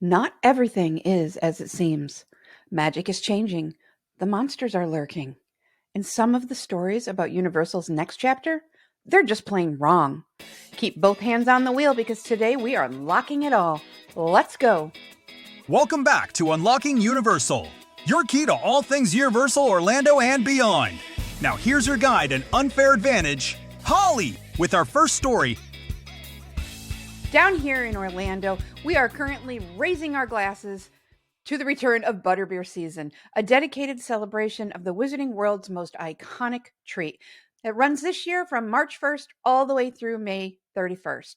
Not everything is as it seems. Magic is changing. The monsters are lurking. And some of the stories about Universal's next chapter, they're just plain wrong. Keep both hands on the wheel because today we are unlocking it all. Let's go. Welcome back to Unlocking Universal, your key to all things Universal Orlando and beyond. Now here's your guide and unfair advantage, Holly, with our first story. Down here in Orlando, we are currently raising our glasses to the return of Butterbeer season, a dedicated celebration of the Wizarding World's most iconic treat. It runs this year from March 1st all the way through May 31st.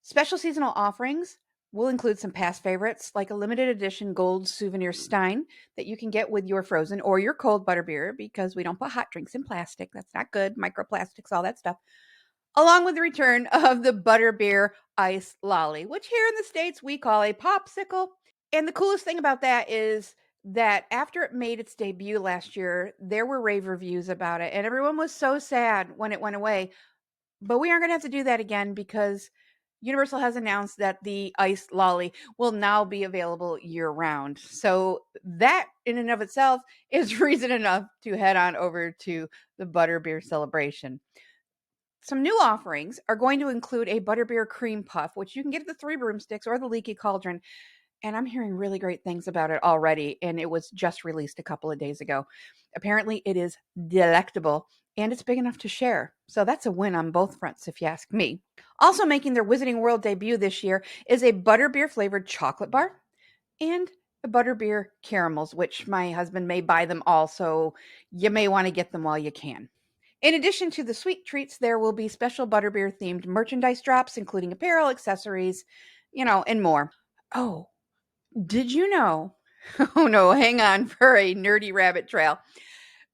Special seasonal offerings will include some past favorites like a limited edition gold souvenir stein that you can get with your frozen or your cold butterbeer because we don't put hot drinks in plastic. That's not good. Microplastics, all that stuff. Along with the return of the Butterbeer ice lolly, which here in the States we call a popsicle. And the coolest thing about that is that after it made its debut last year, there were rave reviews about it, and everyone was so sad when it went away. But we aren't going to have to do that again because Universal has announced that the ice lolly will now be available year round. So that in and of itself is reason enough to head on over to the Butterbeer celebration. Some new offerings are going to include a Butterbeer cream puff, which you can get at the Three Broomsticks or the Leaky Cauldron. And I'm hearing really great things about it already. And it was just released a couple of days ago. Apparently, it is delectable and it's big enough to share. So that's a win on both fronts, if you ask me. Also making their Wizarding World debut this year is a Butterbeer flavored chocolate bar and a Butterbeer caramels, which my husband may buy them all. So you may want to get them while you can. In addition to the sweet treats, there will be special Butterbeer themed merchandise drops, including apparel, accessories, and more. Oh, did you know? Oh no, hang on for a nerdy rabbit trail.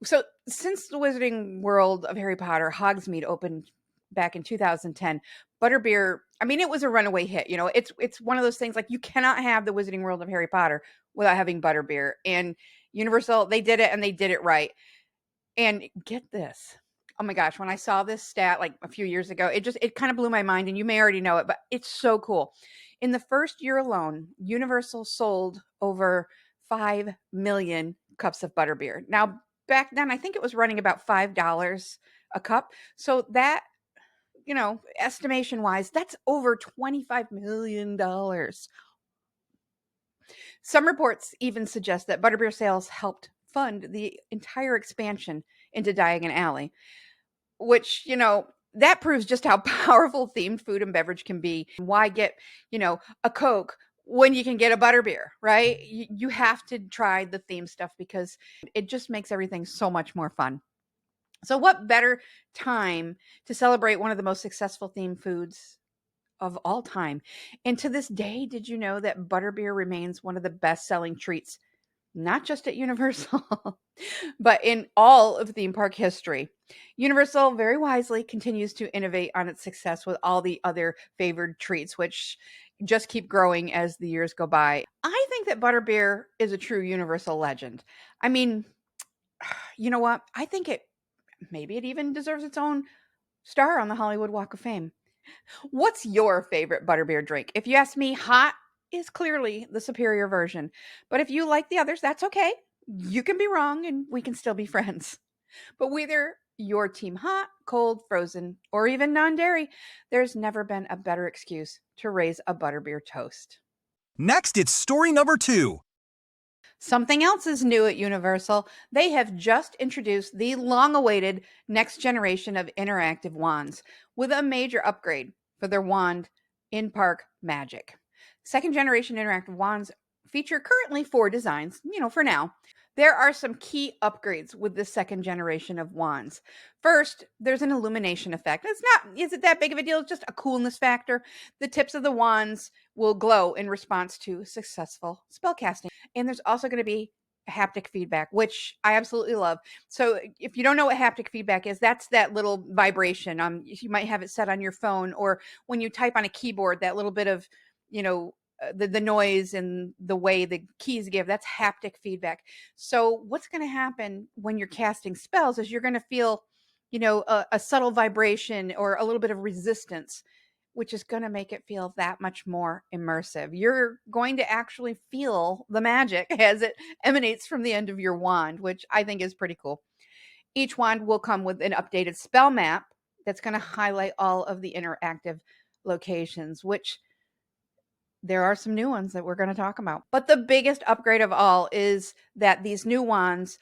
So, since the Wizarding World of Harry Potter Hogsmeade opened back in 2010, Butterbeer, I mean, it was a runaway hit. It's one of those things like you cannot have the Wizarding World of Harry Potter without having Butterbeer. And Universal, they did it and they did it right. And get this. Oh my gosh, when I saw this stat like a few years ago, it kind of blew my mind, and you may already know it, but it's so cool. In the first year alone, Universal sold over 5 million cups of butterbeer. Now, back then, I think it was running about $5 a cup. So that, estimation wise, that's over $25 million. Some reports even suggest that butterbeer sales helped fund the entire expansion into Diagon Alley, which, that proves just how powerful themed food and beverage can be. Why get, a Coke when you can get a butterbeer, right? You have to try the theme stuff because it just makes everything so much more fun. So what better time to celebrate one of the most successful themed foods of all time? And to this day, did you know that butterbeer remains one of the best-selling treats, not just at Universal, but in all of theme park history? Universal very wisely continues to innovate on its success with all the other favored treats, which just keep growing as the years go by. I think that butterbeer is a true Universal legend. I mean, you know what? I think maybe it even deserves its own star on the Hollywood Walk of Fame. What's your favorite butterbeer drink? If you ask me, hot is clearly the superior version. But if you like the others, that's okay. You can be wrong and we can still be friends. But whether you're team hot, cold, frozen, or even non-dairy, there's never been a better excuse to raise a butterbeer toast. Next, it's story number 2. Something else is new at Universal. They have just introduced the long-awaited next generation of interactive wands with a major upgrade for their wand in-park magic. Second generation interactive wands feature currently 4 designs, for now. There are some key upgrades with the second generation of wands. First, there's an illumination effect. Is it that big of a deal? It's just a coolness factor. The tips of the wands will glow in response to successful spellcasting. And there's also going to be haptic feedback, which I absolutely love. So if you don't know what haptic feedback is, that's that little vibration. You might have it set on your phone, or when you type on a keyboard, that little bit of, the noise and the way the keys give, that's haptic feedback. So what's going to happen when you're casting spells is you're going to feel, a subtle vibration or a little bit of resistance which is going to make it feel that much more immersive. You're going to actually feel the magic as it emanates from the end of your wand, which I think is pretty cool. Each wand will come with an updated spell map that's going to highlight all of the interactive locations, which there are some new ones that we're going to talk about. But the biggest upgrade of all is that these new wands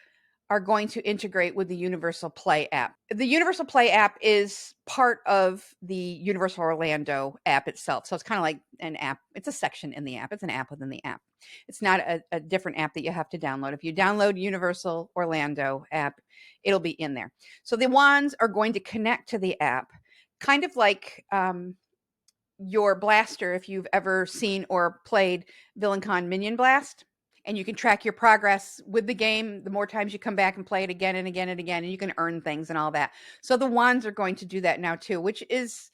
are going to integrate with the Universal Play app. The Universal Play app is part of the Universal Orlando app itself. So it's kind of like an app. It's a section in the app. It's an app within the app. It's not a different app that you have to download. If you download Universal Orlando app, it'll be in there. So the wands are going to connect to the app, kind of like your blaster, if you've ever seen or played VillainCon Minion Blast. And you can track your progress with the game. The more times you come back and play it again and again and again, and you can earn things and all that. So the wands are going to do that now too, which is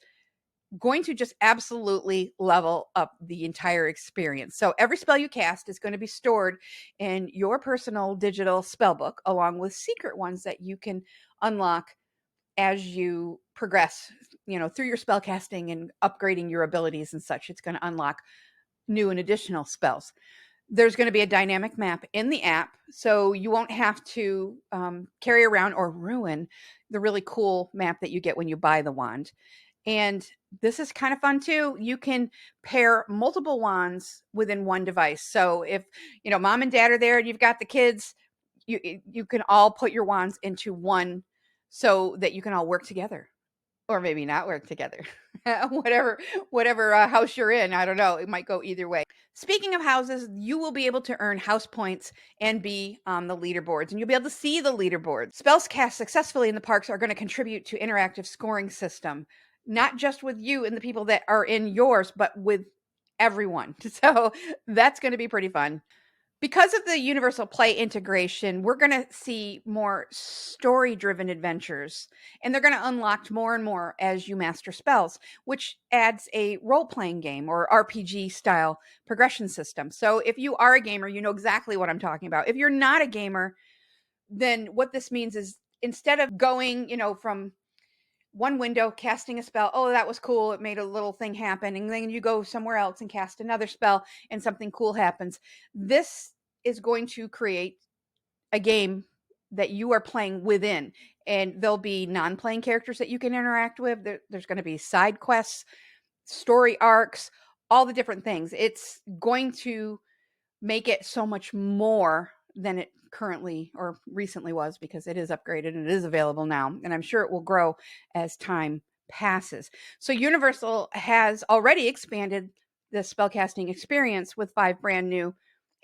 going to just absolutely level up the entire experience. So every spell you cast is going to be stored in your personal digital spell book, along with secret ones that you can unlock as you progress, through your spell casting and upgrading your abilities and such. It's going to unlock new and additional spells. There's going to be a dynamic map in the app, so you won't have to carry around or ruin the really cool map that you get when you buy the wand. And this is kind of fun too. You can pair multiple wands within one device. So if, mom and dad are there and you've got the kids, you can all put your wands into one so that you can all work together. Or maybe not work together. whatever house you're in, I don't know. It might go either way. Speaking of houses, you will be able to earn house points and be on the leaderboards, and you'll be able to see the leaderboards. Spells cast successfully in the parks are going to contribute to interactive scoring system, not just with you and the people that are in yours, but with everyone. So that's going to be pretty fun. Because of the Universal Play integration, we're going to see more story-driven adventures, and they're going to unlock more and more as you master spells, which adds a role-playing game or RPG-style progression system. So if you are a gamer, you know exactly what I'm talking about. If you're not a gamer, then what this means is instead of going, from one window, casting a spell. Oh, that was cool. It made a little thing happen. And then you go somewhere else and cast another spell and something cool happens. This is going to create a game that you are playing within. And there'll be non-playing characters that you can interact with. There's going to be side quests, story arcs, all the different things. It's going to make it so much more than it currently or recently was, because it is upgraded and it is available now. And I'm sure it will grow as time passes. So Universal has already expanded the spellcasting experience with 5 brand new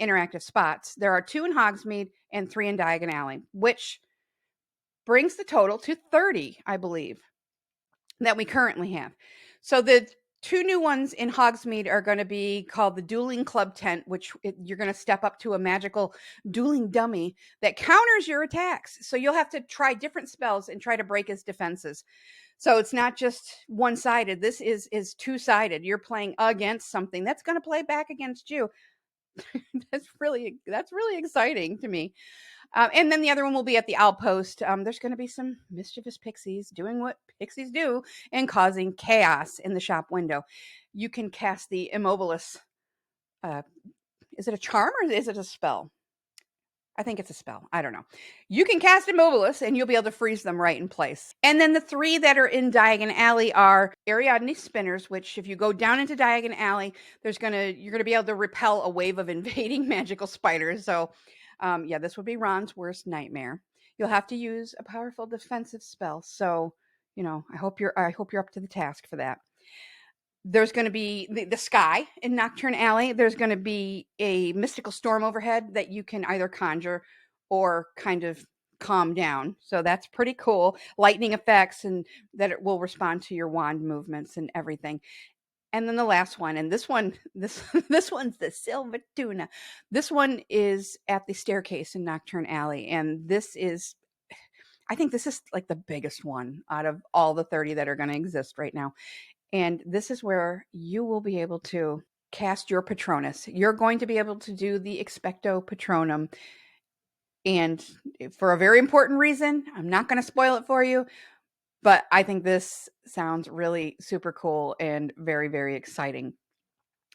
interactive spots. There are 2 in Hogsmeade and 3 in Diagon Alley, which brings the total to 30, I believe, that we currently have. So the 2 new ones in Hogsmeade are going to be called the Dueling Club Tent, which you're going to step up to a magical dueling dummy that counters your attacks. So you'll have to try different spells and try to break his defenses. So it's not just one-sided. This is two-sided. You're playing against something that's going to play back against you. That's really exciting to me. And then the other one will be at the Outpost. There's going to be some mischievous pixies doing what pixies do and causing chaos in the shop window. You can cast the Immobilis. Is it a charm or is it a spell? I think it's a spell. I don't know. You can cast Immobilis and you'll be able to freeze them right in place. And then the 3 that are in Diagon Alley are Ariadne Spinners, which if you go down into Diagon Alley, you're going to be able to repel a wave of invading magical spiders. So this would be Ron's worst nightmare. You'll have to use a powerful defensive spell. So, I hope you're up to the task for that. There's going to be the sky in Nocturne Alley. There's going to be a mystical storm overhead that you can either conjure or kind of calm down. So that's pretty cool. Lightning effects, and that it will respond to your wand movements and everything. And then the last one, and this one's the Silver Tuna. This one is at the staircase in Nocturne Alley, and I think this is like the biggest one out of all the 30 that are going to exist right now. And this is where you will be able to cast your Patronus. You're going to be able to do the Expecto Patronum. And for a very important reason, I'm not going to spoil it for you, But I think this sounds really super cool and very, very exciting.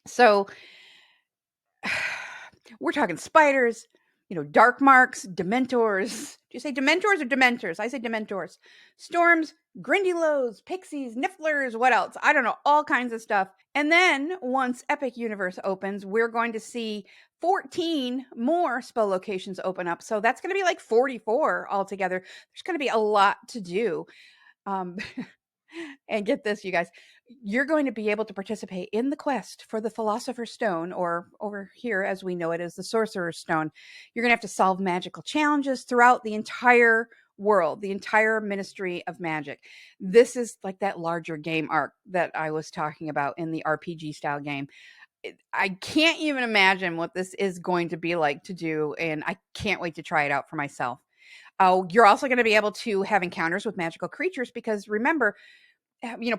So we're talking spiders, dark marks, dementors. Do you say dementors or dementors? I say dementors. Storms, grindylows, pixies, nifflers, what else? I don't know, all kinds of stuff. And then once Epic Universe opens, we're going to see 14 more spell locations open up. So that's going to be like 44 altogether. There's going to be a lot to do. Um, and get this, you guys, you're going to be able to participate in the quest for the Philosopher's Stone, or over here, as we know it, as the Sorcerer's Stone. You're going to have to solve magical challenges throughout the entire world, the entire Ministry of Magic. This is like that larger game arc that I was talking about in the RPG style game. I can't even imagine what this is going to be like to do, and I can't wait to try it out for myself. Oh, you're also going to be able to have encounters with magical creatures because remember,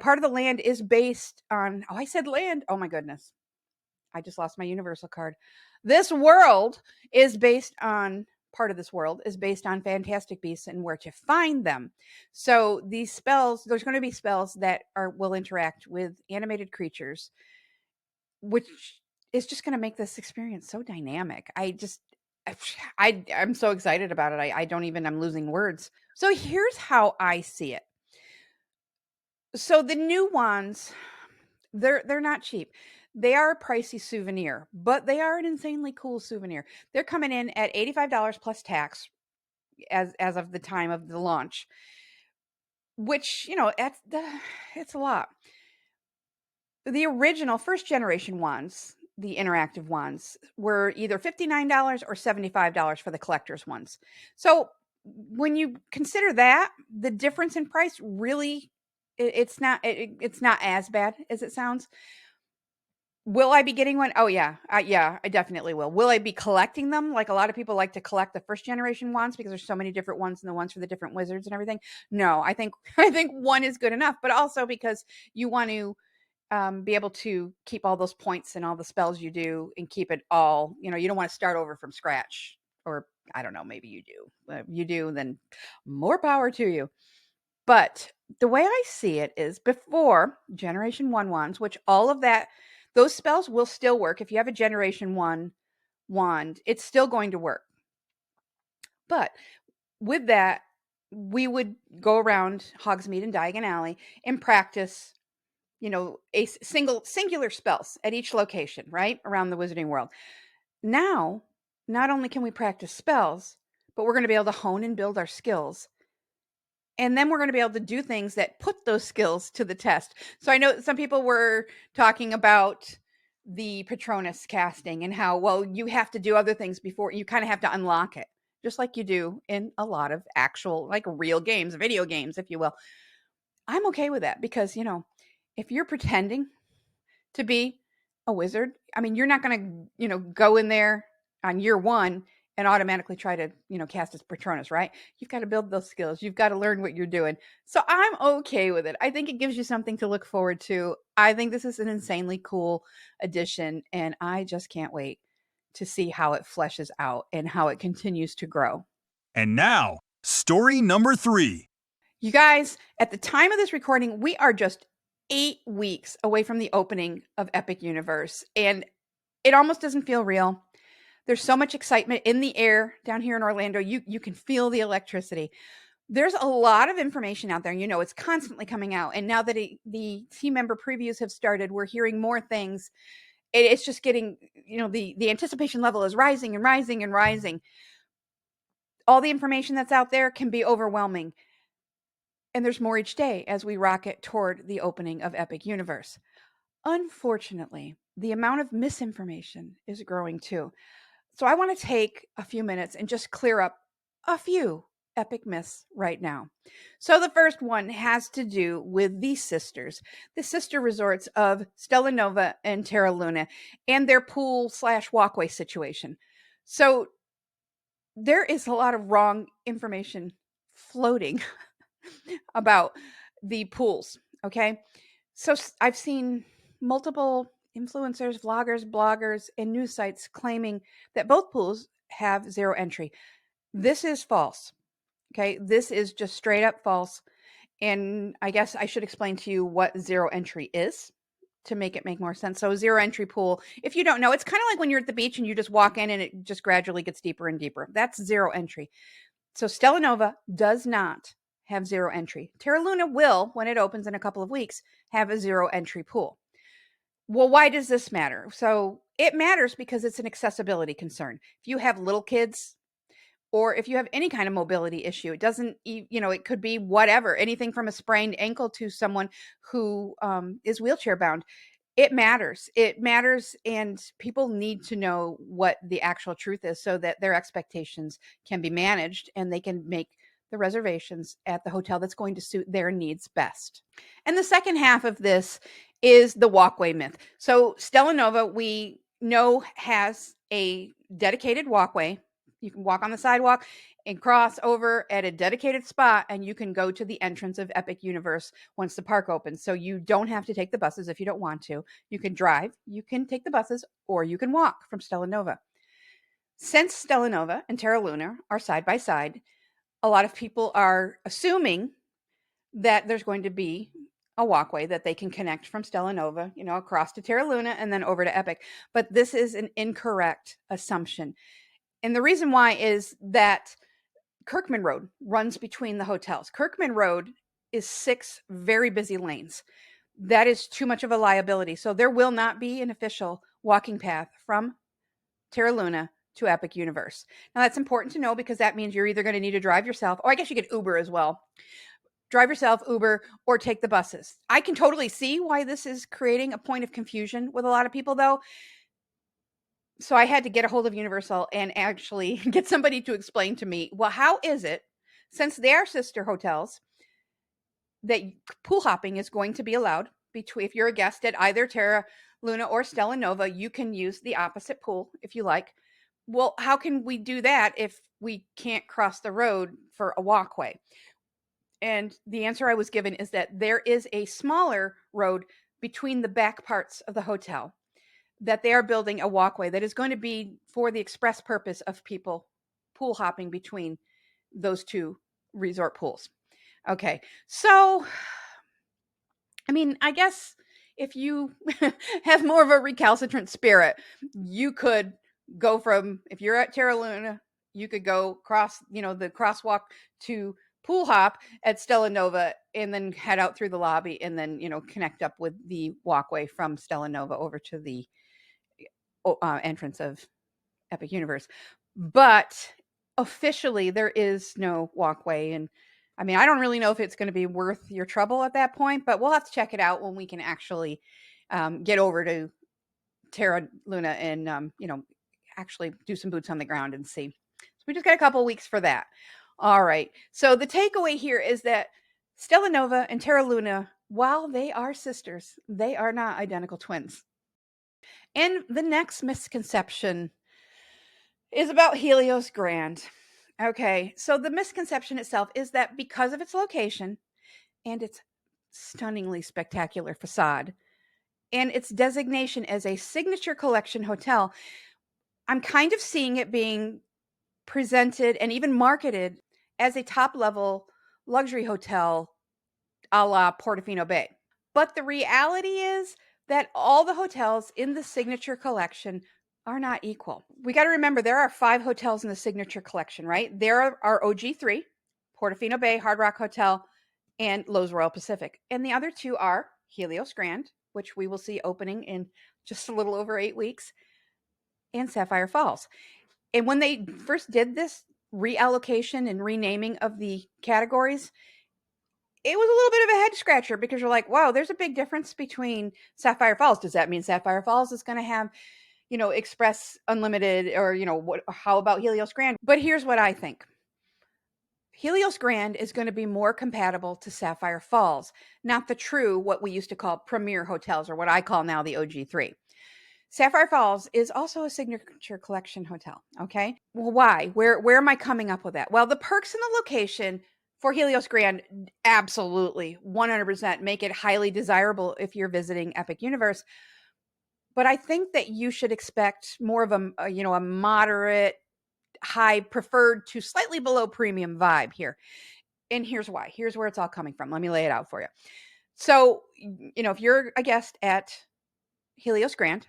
part of the land is based on, I said land. Oh my goodness. I just lost my universal card. This world is based on, part of this world is based on fantastic beasts and where to find them. So these spells, there's going to be spells that will interact with animated creatures, which is just going to make this experience so dynamic. I'm so excited about it. I'm losing words. So here's how I see it. So the new wands, they're not cheap. They are a pricey souvenir, but they are an insanely cool souvenir. They're coming in at $85 plus tax as of the time of the launch, which, it's a lot. The original first generation wands, the interactive wands, were either $59 or $75 for the collector's ones. So when you consider that, the difference in price really, it's not as bad as it sounds. Will I be getting one? Oh yeah. Yeah, I definitely will. Will I be collecting them? Like a lot of people like to collect the first generation ones because there's so many different ones and the ones for the different wizards and everything. No, I think I think one is good enough, but also because you want to be able to keep all those points and all the spells you do and keep it all, you don't want to start over from scratch, or I don't know, maybe you do. You do, then more power to you. But the way I see it is before Generation 1 wands, which all of that, those spells will still work. If you have a Generation 1 wand, it's still going to work. But with that, we would go around Hogsmeade and Diagon Alley and practice, a singular spells at each location, right? Around the Wizarding World. Now, not only can we practice spells, but we're going to be able to hone and build our skills. And then we're going to be able to do things that put those skills to the test. So I know some people were talking about the Patronus casting and how, well, you have to do other things before you kind of have to unlock it, just like you do in a lot of actual, like real games, video games, if you will. I'm okay with that because, if you're pretending to be a wizard, I mean, you're not going to, go in there on year one and automatically try to, cast as Patronus, right? You've got to build those skills. You've got to learn what you're doing. So I'm okay with it. I think it gives you something to look forward to. I think this is an insanely cool addition, and I just can't wait to see how it fleshes out and how it continues to grow. And now, story number 3. You guys, at the time of this recording, we are just 8 weeks away from the opening of Epic Universe, and it almost doesn't feel real. There's so much excitement in the air down here in Orlando. You can feel the electricity. There's a lot of information out there. It's constantly coming out. And now that the team member previews have started, we're hearing more things. It's just getting, the anticipation level is rising and rising and rising. All the information that's out there can be overwhelming. And there's more each day as we rocket toward the opening of Epic Universe. Unfortunately, the amount of misinformation is growing too. So I want to take a few minutes and just clear up a few epic myths right now. So the first one has to do with the sister resorts of Stella Nova and Terra Luna, and their pool/walkway situation. So there is a lot of wrong information floating about the pools. Okay. So I've seen multiple influencers, vloggers, bloggers, and news sites claiming that both pools have zero entry. This is false. Okay. This is just straight up false. And I guess I should explain to you what zero entry is to make it make more sense. So zero entry pool, if you don't know, it's kind of like when you're at the beach and you just walk in and it just gradually gets deeper and deeper. That's zero entry. So Stella Nova does not have zero entry. Terra Luna will, when it opens in a couple of weeks, have a zero entry pool. Well, why does this matter? So it matters because it's an accessibility concern. If you have little kids, or if you have any kind of mobility issue, it doesn't, it could be whatever, anything from a sprained ankle to someone who is wheelchair bound. It matters. It matters, and people need to know what the actual truth is so that their expectations can be managed and they can make the reservations at the hotel that's going to suit their needs best. And the second half of this is the walkway myth. So Stella Nova, we know, has a dedicated walkway. You can walk on the sidewalk and cross over at a dedicated spot, and you can go to the entrance of Epic Universe once the park opens. So you don't have to take the buses if you don't want to. You can drive, you can take the buses, or you can walk from Stella Nova. Since Stella Nova and Terra Luna are side by side, a lot of people are assuming that there's going to be a walkway that they can connect from Stella Nova, across to Terra Luna and then over to Epic. But this is an incorrect assumption. And the reason why is that Kirkman Road runs between the hotels. Kirkman Road is 6 very busy lanes. That is too much of a liability. So there will not be an official walking path from Terra Luna to Epic Universe. Now that's important to know because that means you're either going to need to drive yourself, or I guess you could Uber as well. Drive yourself, Uber, or take the buses. I can totally see why this is creating a point of confusion with a lot of people, though. So I had to get a hold of Universal and actually get somebody to explain to me, well, how is it, since they are sister hotels, that pool hopping is going to be allowed between, if you're a guest at either Terra Luna or Stella Nova, you can use the opposite pool if you like. Well, how can we do that if we can't cross the road for a walkway? And the answer I was given is that there is a smaller road between the back parts of the hotel, that they are building a walkway that is going to be for the express purpose of people pool hopping between those two resort pools. Okay. So, I mean, I guess if you have more of a recalcitrant spirit, you could go from, if you're at Terra Luna, you could go cross, the crosswalk to pool hop at Stella Nova and then head out through the lobby and then, connect up with the walkway from Stella Nova over to the entrance of Epic Universe. But officially, there is no walkway. And I mean, I don't really know if it's going to be worth your trouble at that point, but we'll have to check it out when we can actually get over to Terra Luna and, actually do some boots on the ground and see. So we just got a couple weeks for that. All right. So the takeaway here is that Stella Nova and Terra Luna, while they are sisters, they are not identical twins. And the next misconception is about Helios Grand. Okay, so the misconception itself is that because of its location and its stunningly spectacular facade and its designation as a signature collection hotel, I'm kind of seeing it being presented and even marketed as a top level luxury hotel a la Portofino Bay. But the reality is that all the hotels in the signature collection are not equal. We got to remember there are 5 hotels in the signature collection, right? There are OG3, Portofino Bay, Hard Rock Hotel, and Loews Royal Pacific. And the other 2 are Helios Grand, which we will see opening in just a little over 8 weeks, and Sapphire Falls. And when they first did this reallocation and renaming of the categories, it was a little bit of a head scratcher because you're like, wow, there's a big difference between Sapphire Falls. Does that mean Sapphire Falls is going to have, Express Unlimited, or, how about Helios Grand? But here's what I think. Helios Grand is going to be more compatible to Sapphire Falls, not the true, what we used to call premier hotels, or what I call now the OG3. Sapphire Falls is also a signature collection hotel. Okay. Well, why? Where am I coming up with that? Well, the perks and the location for Helios Grand absolutely 100% make it highly desirable if you're visiting Epic Universe. But I think that you should expect more of a moderate, high, preferred to slightly below premium vibe here. And here's why. Here's where it's all coming from. Let me lay it out for you. So, if you're a guest at Helios Grand,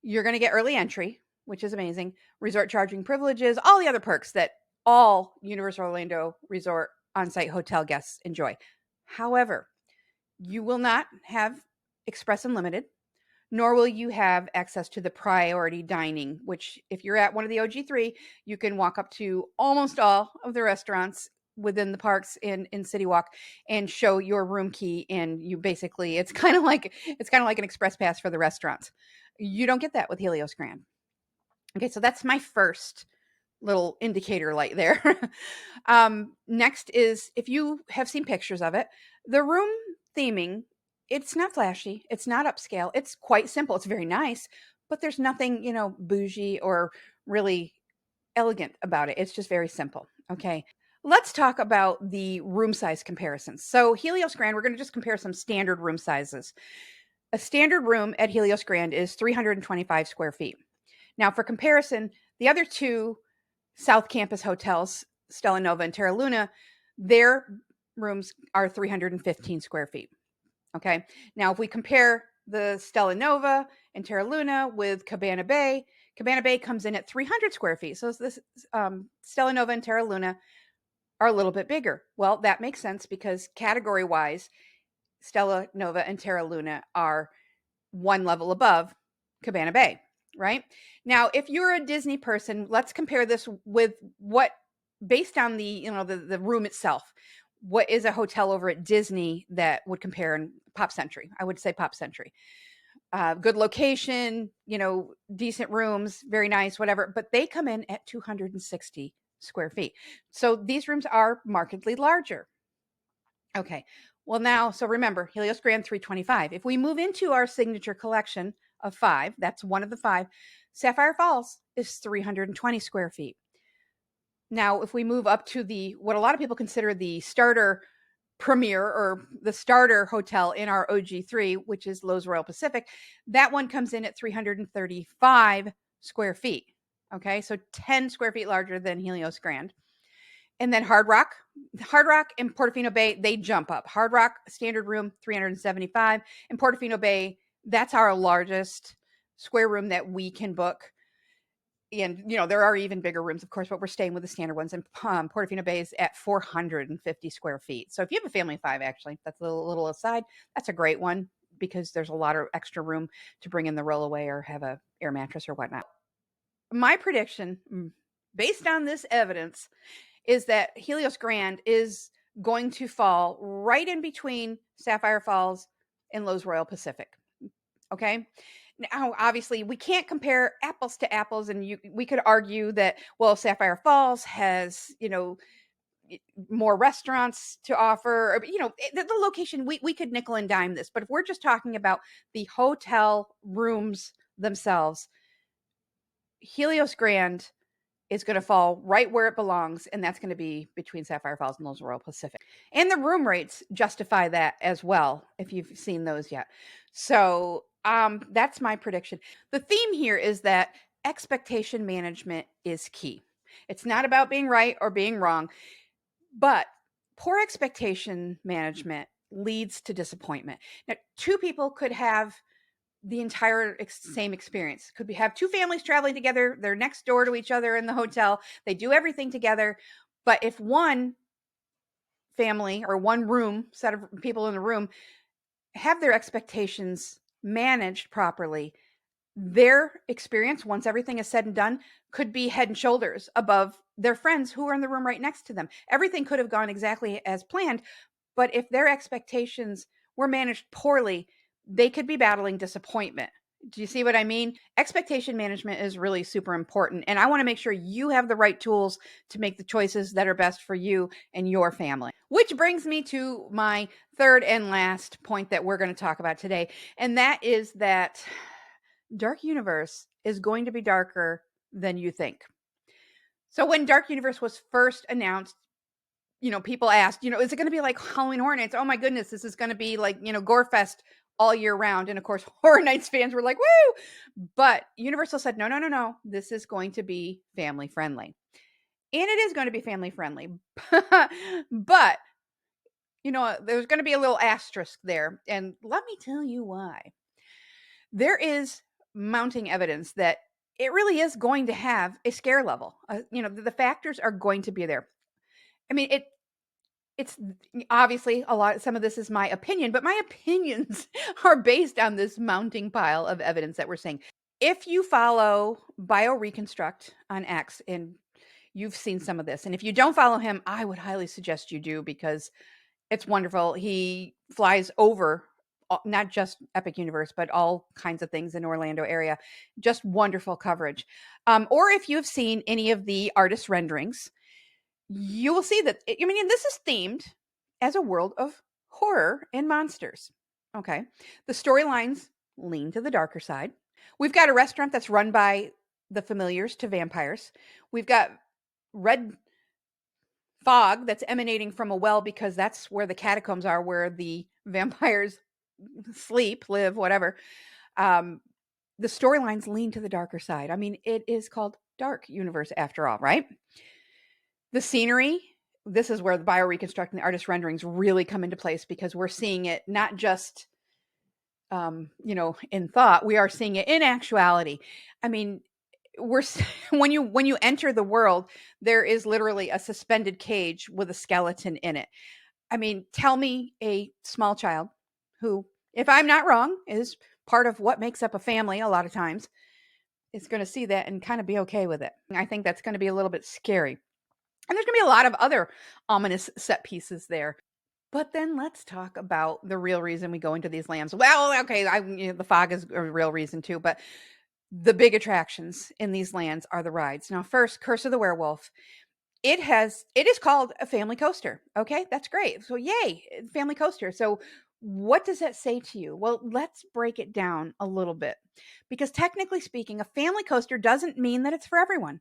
you're going to get early entry, which is amazing, resort charging privileges, all the other perks that all Universal Orlando Resort on-site hotel guests enjoy. However, you will not have Express Unlimited, nor will you have access to the priority dining, which if you're at one of the OG3, you can walk up to almost all of the restaurants within the parks in City Walk and show your room key, and you basically it's kind of like an express pass for the restaurants. You don't get that with Helios Grand. Okay, so that's my first little indicator light there. Next is, if you have seen pictures of it, the room theming, it's not flashy, it's not upscale, it's quite simple, it's very nice, but there's nothing, bougie or really elegant about it. It's just very simple. Okay. Let's talk about the room size comparisons. So Helios Grand, we're going to just compare some standard room sizes. A standard room at Helios Grand is 325 square feet. Now, for comparison, the other two South Campus hotels, Stella Nova and Terra Luna, their rooms are 315 square feet. Okay. Now, if we compare the Stella Nova and Terra Luna with Cabana Bay comes in at 300 square feet. So this Stella Nova and Terra Luna are a little bit bigger. Well, that makes sense because category-wise, Stella Nova and Terra Luna are one level above Cabana Bay, right? Now, if you're a Disney person, let's compare this with based on the room itself. What is a hotel over at Disney that would compare in Pop Century? I would say Pop Century. Good location, decent rooms, very nice, whatever. But they come in at 260 square feet. So these rooms are markedly larger. Okay. Well, now, so remember, Helios Grand 325. If we move into our signature collection of 5, that's one of the 5, Sapphire Falls is 320 square feet. Now, if we move up to what a lot of people consider the starter premier or the starter hotel in our OG3, which is Loews Royal Pacific, that one comes in at 335 square feet. Okay, so 10 square feet larger than Helios Grand. And then Hard Rock and Portofino Bay, they jump up. Hard Rock standard room 375, and Portofino Bay, that's our largest square room that we can book. And there are even bigger rooms, of course, but we're staying with the standard ones. And Portofino Bay is at 450 square feet. So if you have a family of 5, actually, that's a little aside, that's a great one because there's a lot of extra room to bring in the rollaway or have a air mattress or whatnot. My prediction, based on this evidence, is that Helios Grand is going to fall right in between Sapphire Falls and Loews Royal Pacific. Okay. Now, obviously, we can't compare apples to apples, and we could argue that, well, Sapphire Falls has, more restaurants to offer, or, the location, we could nickel and dime this. But if we're just talking about the hotel rooms themselves, Helios Grand is going to fall right where it belongs, and that's going to be between Sapphire Falls and Loews Royal Pacific. And the room rates justify that as well, if you've seen those yet. So that's my prediction. The theme here is that expectation management is key. It's not about being right or being wrong, but poor expectation management leads to disappointment. Now, 2 people could have the entire same experience. Could we have 2 families traveling together? They're next door to each other in the hotel. They do everything together. But if one family or one room, set of people in the room, have their expectations managed properly, their experience, once everything is said and done, could be head and shoulders above their friends who are in the room right next to them. Everything could have gone exactly as planned. But if their expectations were managed poorly, they could be battling disappointment. Do you see what I mean? Expectation management is really super important. And I want to make sure you have the right tools to make the choices that are best for you and your family. Which brings me to my third and last point that we're going to talk about today. And that is that Dark Universe is going to be darker than you think. So when Dark Universe was first announced, people asked, is it going to be like Halloween Horror Nights? Oh my goodness, this is going to be like, Gore Fest all year round. And of course, Horror Nights fans were like, woo! But Universal said, no. This is going to be family friendly. And it is going to be family friendly. But there's going to be a little asterisk there. And let me tell you why. There is mounting evidence that it really is going to have a scare level. The factors are going to be there. I mean, it's obviously a lot. Some of this is my opinion, but my opinions are based on this mounting pile of evidence that we're seeing. If you follow BioReconstruct on X, and you've seen some of this, and if you don't follow him, I would highly suggest you do, because it's wonderful. He flies over not just Epic Universe, but all kinds of things in Orlando area. Just wonderful coverage. Or if you've seen any of the artist renderings, you will see that, I mean, this is themed as a world of horror and monsters. Okay. The storylines lean to the darker side. We've got a restaurant that's run by the familiars to vampires. We've got red fog that's emanating from a well, because that's where the catacombs are, where the vampires sleep, live, whatever. The storylines lean to the darker side. I mean, it is called Dark Universe after all, right? The scenery, this is where the BioReconstruct and the artist renderings really come into place, because we're seeing it not just in thought, we are seeing it in actuality. I mean, we're when you enter the world, there is literally a suspended cage with a skeleton in it. I mean, tell me a small child who, if I'm not wrong, is part of what makes up a family a lot of times, is going to see that and kind of be okay with it. I think that's going to be a little bit scary. And there's going to be a lot of other ominous set pieces there. But then let's talk about the real reason we go into these lands. Well, okay, the fog is a real reason too, but the big attractions in these lands are the rides. Now, first, Curse of the Werewolf. It is called a family coaster. Okay, that's great. So yay, family coaster. So what does that say to you? Well, let's break it down a little bit, because technically speaking, a family coaster doesn't mean that it's for everyone.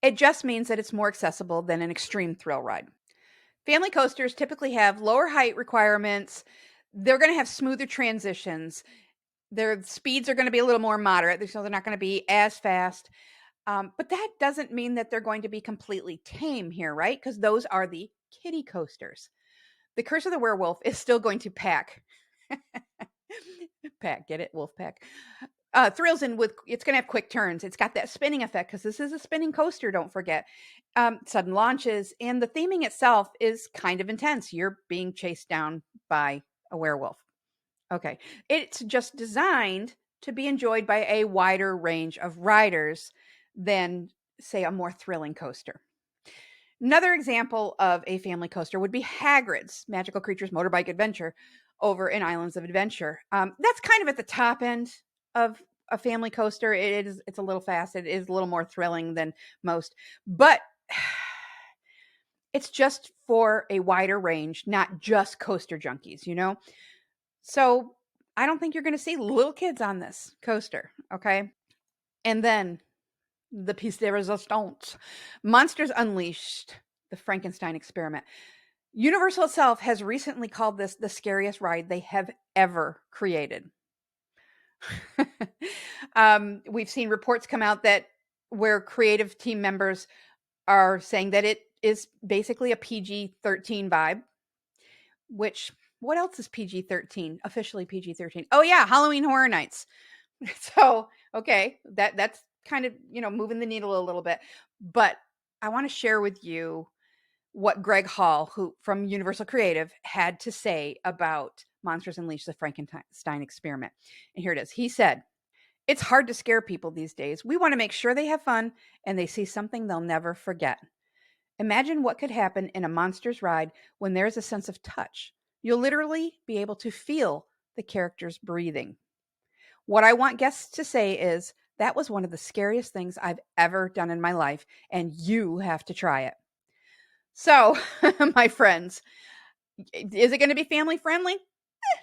It just means that it's more accessible than an extreme thrill ride. Family coasters typically have lower height requirements. They're going to have smoother transitions. Their speeds are going to be a little more moderate, so they're not going to be as fast. But that doesn't mean that they're going to be completely tame here, right? Because those are the kiddie coasters. The Curse of the Werewolf is still going to pack. Pack, get it? Wolf pack. Thrills in with, it's going to have quick turns. It's got that spinning effect, because this is a spinning coaster, don't forget. Sudden launches, and the theming itself is kind of intense. You're being chased down by a werewolf. Okay. It's just designed to be enjoyed by a wider range of riders than, say, a more thrilling coaster. Another example of a family coaster would be Hagrid's Magical Creatures Motorbike Adventure over in Islands of Adventure. That's kind of at the top end of a family coaster. It's a little fast. It is a little more thrilling than most, but it's just for a wider range, not just coaster junkies, So I don't think you're going to see little kids on this coaster. Okay. And then the piece de resistance, Monsters Unleashed, the Frankenstein experiment. Universal itself has recently called this the scariest ride they have ever created. We've seen reports come out that where creative team members are saying that it is basically a PG-13 vibe, which, what else is PG-13? Officially PG-13. Oh yeah, Halloween Horror Nights. So, okay, that's kind of, moving the needle a little bit. But I want to share with you what Greg Hall, who from Universal Creative, had to say about Monsters Unleashed, the Frankenstein experiment. And here it is. He said, "It's hard to scare people these days. We want to make sure they have fun and they see something they'll never forget. Imagine what could happen in a monsters ride when there's a sense of touch. You'll literally be able to feel the characters breathing. What I want guests to say is, that was one of the scariest things I've ever done in my life, and you have to try it." So, my friends, is it going to be family friendly?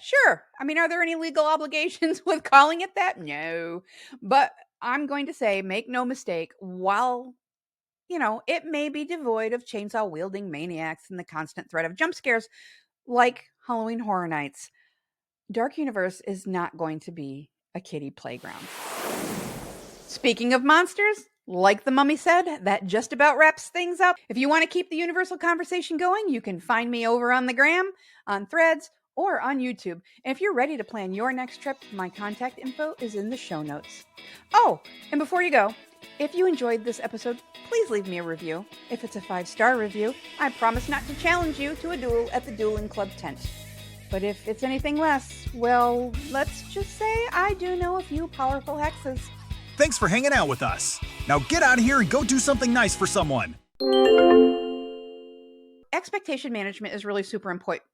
Sure. I mean, are there any legal obligations with calling it that? No. But I'm going to say, make no mistake, while it may be devoid of chainsaw wielding maniacs and the constant threat of jump scares like Halloween Horror Nights, Dark Universe is not going to be a kiddie playground. Speaking of monsters, like the mummy said, that just about wraps things up. If you want to keep the universal conversation going, you can find me over on the gram, on Threads, or on YouTube. And if you're ready to plan your next trip, my contact info is in the show notes. Oh, and before you go, if you enjoyed this episode, please leave me a review. If it's a 5-star review, I promise not to challenge you to a duel at the Dueling Club tent. But if it's anything less, well, let's just say I do know a few powerful hexes. Thanks for hanging out with us. Now get out of here and go do something nice for someone. Expectation management is really super important